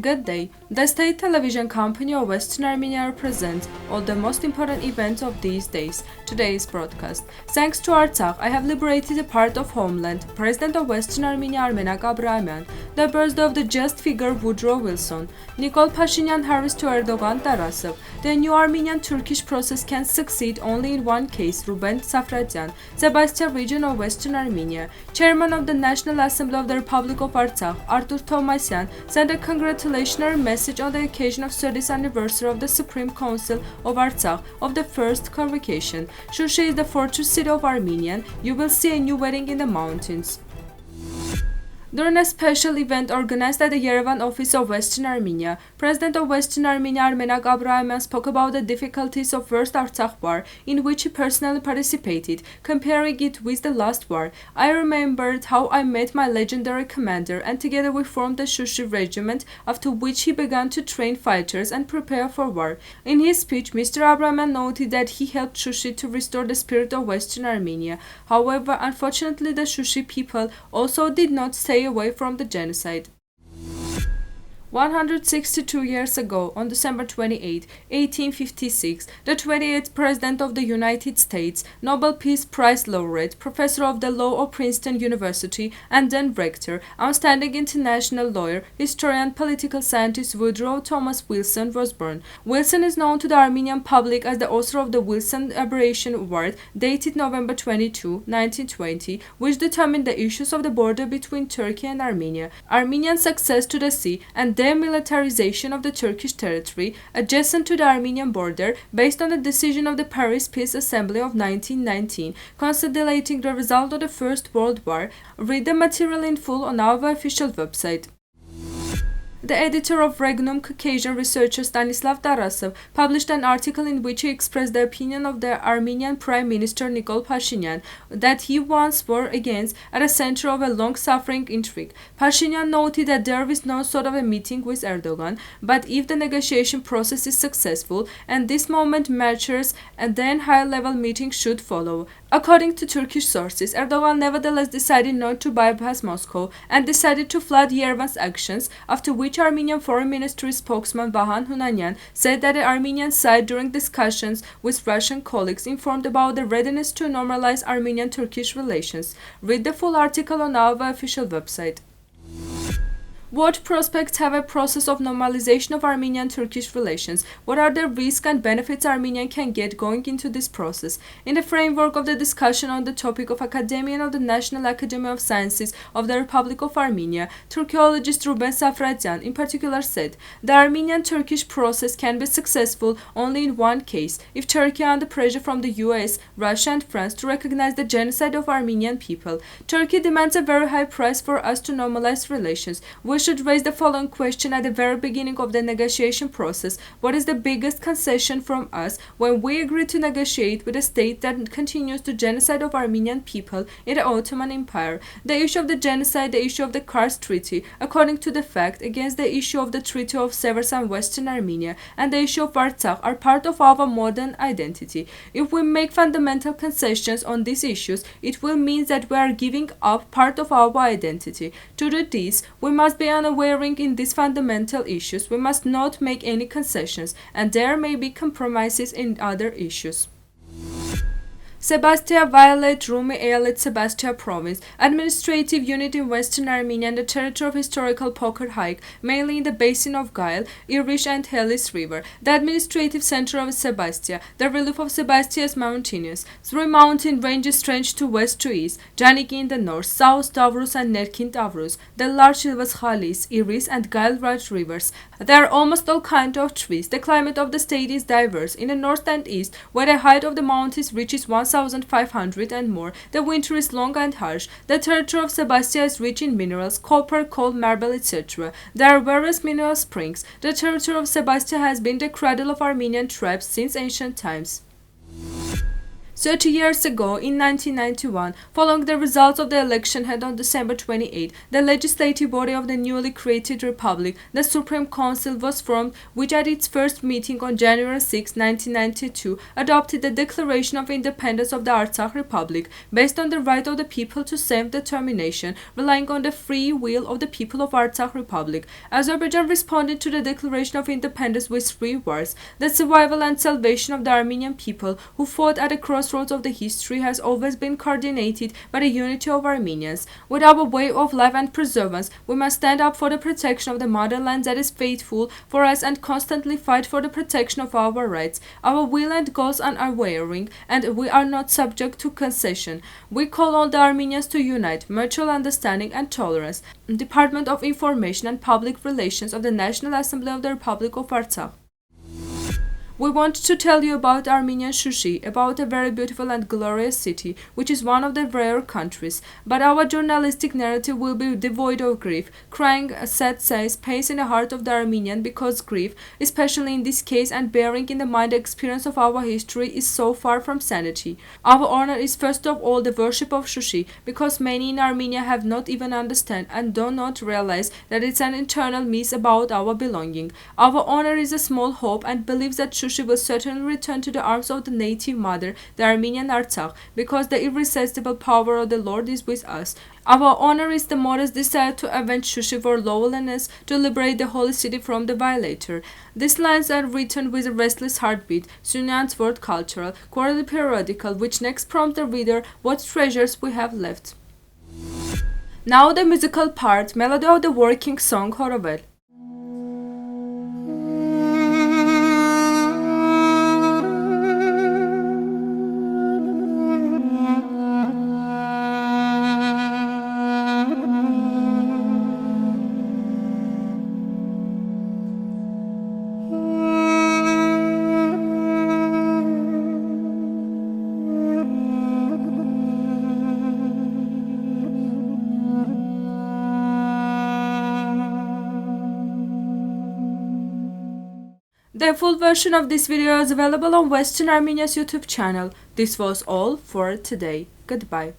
Good day. The state television company of Western Armenia presents all the most important events of these days. Today's broadcast. Thanks to Artsakh, I have liberated a part of homeland. President of Western Armenia Armenag Aprahamian. The birthday of the just figure Woodrow Wilson. Nikol Pashinyan hurries to Erdogan-Tarasov. The new Armenian-Turkish process can succeed only in one case. Ruben Safrastyan. Sebastia region of Western Armenia. Chairman of the National Assembly of the Republic of Artsakh, Artur Tovmasyan, sent a congratulatory message on the occasion of 30th anniversary of the Supreme Council of Artsakh of the first convocation. Shushi is the fortress city of Armenian. You will see a new wedding in the mountains. During a special event organized at the Yerevan office of Western Armenia, President of Western Armenia Armenag Aprahamian spoke about the difficulties of First Artsakh War, in which he personally participated, comparing it with the last war. I remembered how I met my legendary commander, and together we formed the Shushi regiment, after which he began to train fighters and prepare for war. In his speech, Mr. Aprahamian noted that he helped Shushi to restore the spirit of Western Armenia. However, unfortunately, the Shushi people also did not stay away from the genocide. 162 years ago, on December 28, 1856, the 28th President of the United States, Nobel Peace Prize laureate, professor of the law of Princeton University, and then rector, outstanding international lawyer, historian, political scientist Woodrow Thomas Wilson was born. Wilson is known to the Armenian public as the author of the Wilson Liberation Award, dated November 22, 1920, which determined the issues of the border between Turkey and Armenia, Armenian success to the sea, and demilitarization of the Turkish territory adjacent to the Armenian border, based on the decision of the Paris Peace Assembly of 1919, consolidating the result of the First World War. Read the material in full on our official website. The editor of Regnum Caucasian researcher Stanislav Tarasov published an article in which he expressed the opinion of the Armenian Prime Minister Nikol Pashinyan that he once war against at the center of a long-suffering intrigue. Pashinyan noted that there is no sort of a meeting with Erdogan, but if the negotiation process is successful and this moment matures, and then high-level meetings should follow. According to Turkish sources, Erdogan nevertheless decided not to bypass Moscow and decided to flood Yerevan's actions, after which Armenian Foreign Ministry spokesman Vahan Hunanyan said that the Armenian side, during discussions with Russian colleagues, informed about the readiness to normalize Armenian-Turkish relations. Read the full article on our official website. What prospects have a process of normalization of Armenian-Turkish relations? What are the risks and benefits Armenia can get going into this process? In the framework of the discussion on the topic of academian of the National Academy of Sciences of the Republic of Armenia, Turkologist Ruben Safrastyan in particular said, the Armenian-Turkish process can be successful only in one case, if Turkey, under pressure from the US, Russia and France to recognize the genocide of Armenian people. Turkey demands a very high price for us to normalize relations. We should raise the following question at the very beginning of the negotiation process. What is the biggest concession from us when we agree to negotiate with a state that continues the genocide of Armenian people in the Ottoman Empire? The issue of the genocide, the issue of the Kars Treaty, according to the fact, against the issue of the Treaty of Severs and Western Armenia, and the issue of Artsakh are part of our modern identity. If we make fundamental concessions on these issues, it will mean that we are giving up part of our identity. To do this, we must be unwavering in these fundamental issues. We must not make any concessions, and there may be compromises in other issues. Sebastia violate Rumi Eyalet Sebastia province, administrative unit in Western Armenia and the territory of historical Poker Hike, mainly in the basin of Gail, Irish and Helis River. The administrative center of Sebastia. The relief of Sebastia is mountainous. Three mountain ranges stretch to west to east, Janiki in the north, south Tavrus and Nerkin Tavrus, the large Ilvas Khalis, Iris and Gail Raj rivers. There are almost all kinds of trees. The climate of the state is diverse. In the north and east, where the height of the mountains reaches 1,500 and more, the winter is long and harsh. The territory of Sebastia is rich in minerals, copper, coal, marble, etc. There are various mineral springs. The territory of Sebastia has been the cradle of Armenian tribes since ancient times. 30 years ago, in 1991, following the results of the election held on December 28, the legislative body of the newly created republic, the Supreme Council, was formed, which at its first meeting on January 6, 1992, adopted the Declaration of Independence of the Artsakh Republic, based on the right of the people to self-determination, relying on the free will of the people of Artsakh Republic. Azerbaijan responded to the Declaration of Independence with 3 words: the survival and salvation of the Armenian people, who fought at the crossroads of the history, has always been coordinated by the unity of Armenians. With our way of life and preservance, we must stand up for the protection of the motherland that is faithful for us and constantly fight for the protection of our rights. Our will and goals are unwavering, and we are not subject to concession. We call on the Armenians to unite, mutual understanding and tolerance. Department of Information and Public Relations of the National Assembly of the Republic of Artsakh. We want to tell you about Armenian Shushi, about a very beautiful and glorious city, which is one of the rare countries. But our journalistic narrative will be devoid of grief, crying a sad sighs, pains in the heart of the Armenian, because grief, especially in this case and bearing in the mind the experience of our history, is so far from sanity. Our honor is first of all the worship of Shushi, because many in Armenia have not even understand and do not realize that it's an internal myth about our belonging. Our honor is a small hope and believes that Shushi will certainly return to the arms of the native mother, the Armenian Artsakh, because the irresistible power of the Lord is with us. Our honor is the modest desire to avenge Shushi for lawlessness, to liberate the holy city from the violator. These lines are written with a restless heartbeat, Sunyan's word cultural, quarterly periodical, which next prompt the reader what treasures we have left. Now the musical part, melody of the working song Horovel. The full version of this video is available on Western Armenia's YouTube channel. This was all for today. Goodbye.